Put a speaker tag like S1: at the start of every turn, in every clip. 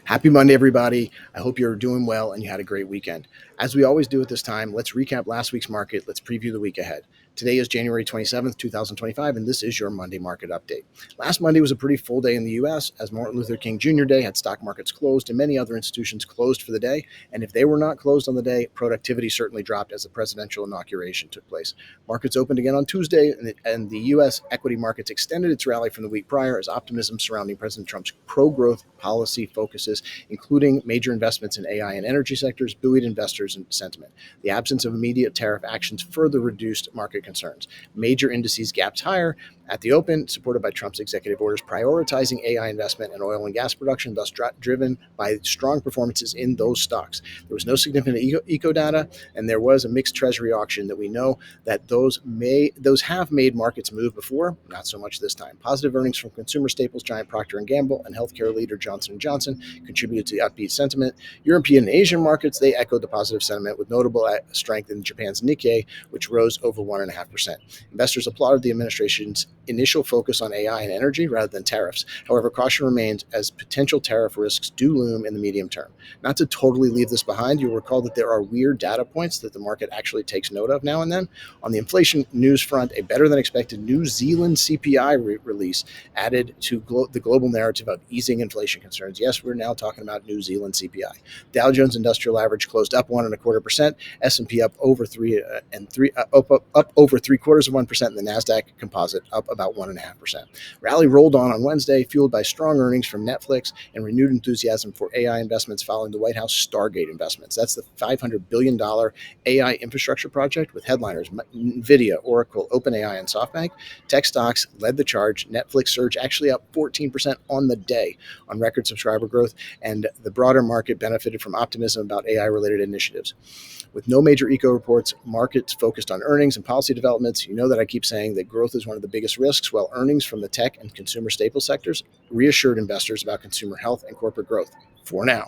S1: Happy Monday, everybody. I hope you're doing well and you had a great weekend. As we always do at this time, let's recap last week's market. Let's preview the week ahead. Today is January 27th, 2025, and this is your Monday market update. Last Monday was a pretty full day in the U.S. as Martin Luther King Jr. Day had stock markets closed and many other institutions closed for the day. And if they were not closed on the day, productivity certainly dropped as the presidential inauguration took place. Markets opened again on Tuesday, and the U.S. equity markets extended its rally from the week prior as optimism surrounding President Trump's pro-growth policy focuses, including major investments in AI and energy sectors, buoyed investors and sentiment. The absence of immediate tariff actions further reduced market concerns. Major indices gapped higher at the open, supported by Trump's executive orders prioritizing AI investment and oil and gas production, thus driven by strong performances in those stocks. There was no significant eco data, and there was a mixed treasury auction that we know that those have made markets move before, not so much this time. Positive earnings from consumer staples giant Procter & Gamble and healthcare leader Johnson & Johnson contributed to the upbeat sentiment. European and Asian markets, they echoed the positive sentiment with notable strength in Japan's Nikkei, which rose over 1.5%. Investors applauded the administration's initial focus on AI and energy rather than tariffs. However, caution remains as potential tariff risks do loom in the medium term. Not to totally leave this behind, you'll recall that there are weird data points that the market actually takes note of now and then. On the inflation news front, a better than expected New Zealand CPI release added to the global narrative of easing inflation concerns. Yes, we're now talking about New Zealand CPI. Dow Jones Industrial Average closed up 1.25%, S&P up over up over 0.75%, and the Nasdaq Composite up about 1.5%. Rally rolled on Wednesday, fueled by strong earnings from Netflix and renewed enthusiasm for AI investments following the White House Stargate investments. That's the $500 billion AI infrastructure project with headliners NVIDIA, Oracle, OpenAI, and SoftBank. Tech stocks led the charge. Netflix surge actually up 14% on the day on record subscriber growth, and the broader market benefited from optimism about AI-related initiatives. With no major eco reports, markets focused on earnings and policy developments. You know that I keep saying that growth is one of the biggest risks, while earnings from the tech and consumer staple sectors reassured investors about consumer health and corporate growth for now.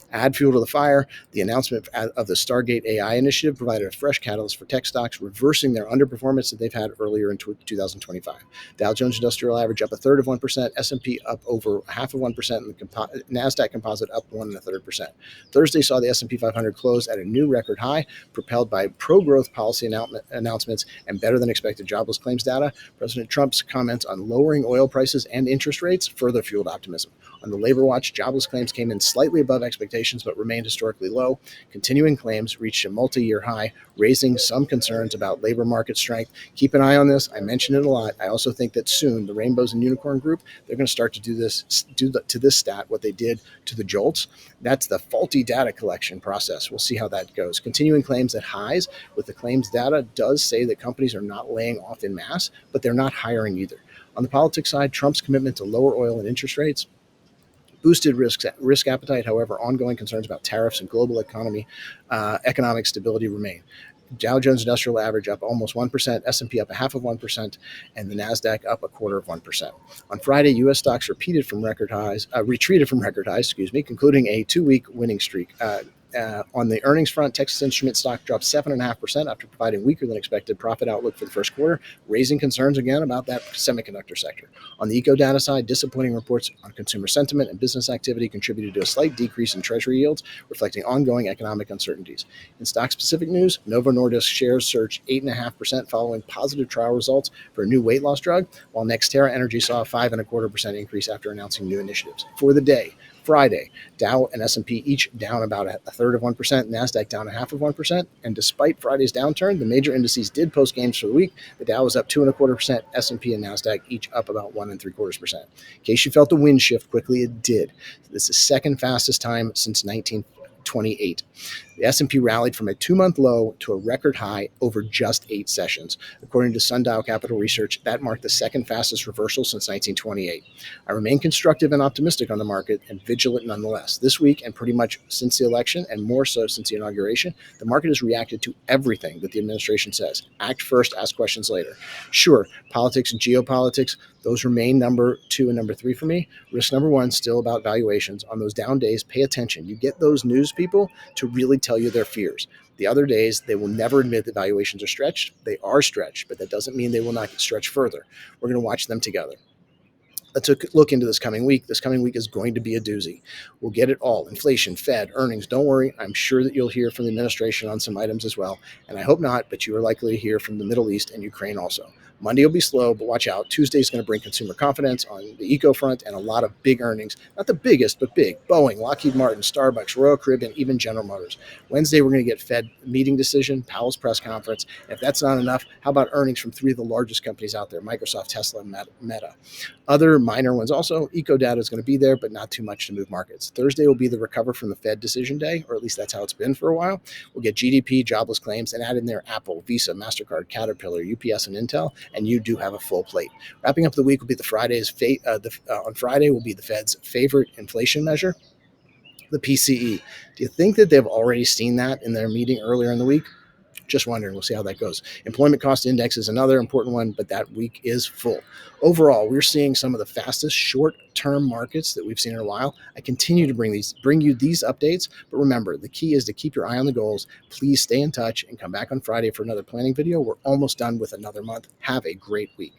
S1: Add fuel to the fire, the announcement of the Stargate AI initiative provided a fresh catalyst for tech stocks, reversing their underperformance that they've had earlier in 2025. Dow Jones Industrial Average up 1/3%, S&P up over 0.5%, and the Nasdaq Composite up 1.25%. Thursday saw the S&P 500 close at a new record high, propelled by pro-growth policy announcements and better than expected jobless claims data. President Trump's comments on lowering oil prices and interest rates further fueled optimism. On the labor watch, jobless claims came in slightly above expectations but remained historically low. Continuing claims reached a multi-year high, raising some concerns about labor market strength. Keep an eye on this. I mention it a lot. I also think that soon the Rainbows and Unicorn Group, they're going to start to do to this stat what they did to the JOLTS. That's the faulty data collection process. We'll see how that goes. Continuing claims at highs with the claims data does say that companies are not laying off in mass, but they're not hiring either. On the politics side, Trump's commitment to lower oil and interest rates boosted risk appetite. However, ongoing concerns about tariffs and global economic stability remain. Dow Jones Industrial Average up almost 1%, S&P up 0.5%, and the Nasdaq up 0.25%. On Friday, U.S. stocks retreated from record highs, concluding a 2-week winning streak. On the earnings front, Texas Instruments stock dropped 7.5% after providing weaker than expected profit outlook for the first quarter, raising concerns again about that semiconductor sector. On the eco data side, disappointing reports on consumer sentiment and business activity contributed to a slight decrease in treasury yields, reflecting ongoing economic uncertainties. In stock-specific news, Novo Nordisk shares surged 8.5% following positive trial results for a new weight loss drug, while Nextera Energy saw a 5.25% increase after announcing new initiatives. For the day, Friday, Dow and S&P each down about 1/3%, Nasdaq down 0.5%. And despite Friday's downturn, the major indices did post gains for the week. The Dow was up 2.25%, S&P and Nasdaq each up about 1.75%. In case you felt the wind shift quickly, it did. This is the second fastest time since 1928. The S&P rallied from a 2-month low to a record high over just 8 sessions. According to Sundial Capital Research, that marked the second fastest reversal since 1928. I remain constructive and optimistic on the market and vigilant nonetheless. This week, and pretty much since the election, and more so since the inauguration, the market has reacted to everything that the administration says. Act first, ask questions later. Sure, politics and geopolitics, those remain number 2 and number 3 for me. Risk number 1, still about valuations. On those down days, pay attention. You get those news people to really tell you their fears. The other days, they will never admit that valuations are stretched. They are stretched, but that doesn't mean they will not get stretched further. We're going to watch them together. Let's look into this coming week. This coming week is going to be a doozy. We'll get it all. Inflation, Fed, earnings. Don't worry. I'm sure that you'll hear from the administration on some items as well. And I hope not, but you are likely to hear from the Middle East and Ukraine also. Monday will be slow, but watch out. Tuesday is going to bring consumer confidence on the eco front and a lot of big earnings. Not the biggest, but big. Boeing, Lockheed Martin, Starbucks, Royal Caribbean, even General Motors. Wednesday, we're going to get Fed meeting decision, Powell's press conference. And if that's not enough, how about earnings from three of the largest companies out there, Microsoft, Tesla, and Meta? Other minor ones also. Eco data is going to be there, but not too much to move markets. Thursday will be the recover from the Fed decision day, or at least that's how it's been for a while. We'll get GDP, jobless claims, and add in there Apple, Visa, MasterCard, Caterpillar, UPS, and Intel, and you do have a full plate. Wrapping up the week will be on Friday will be the Fed's favorite inflation measure, the PCE. Do you think that they've already seen that in their meeting earlier in the week? Just wondering. We'll see how that goes. Employment cost index is another important one, but that week is full. Overall, we're seeing some of the fastest short-term markets that we've seen in a while. I continue to bring you these updates, but remember, the key is to keep your eye on the goals. Please stay in touch and come back on Friday for another planning video. We're almost done with another month. Have a great week.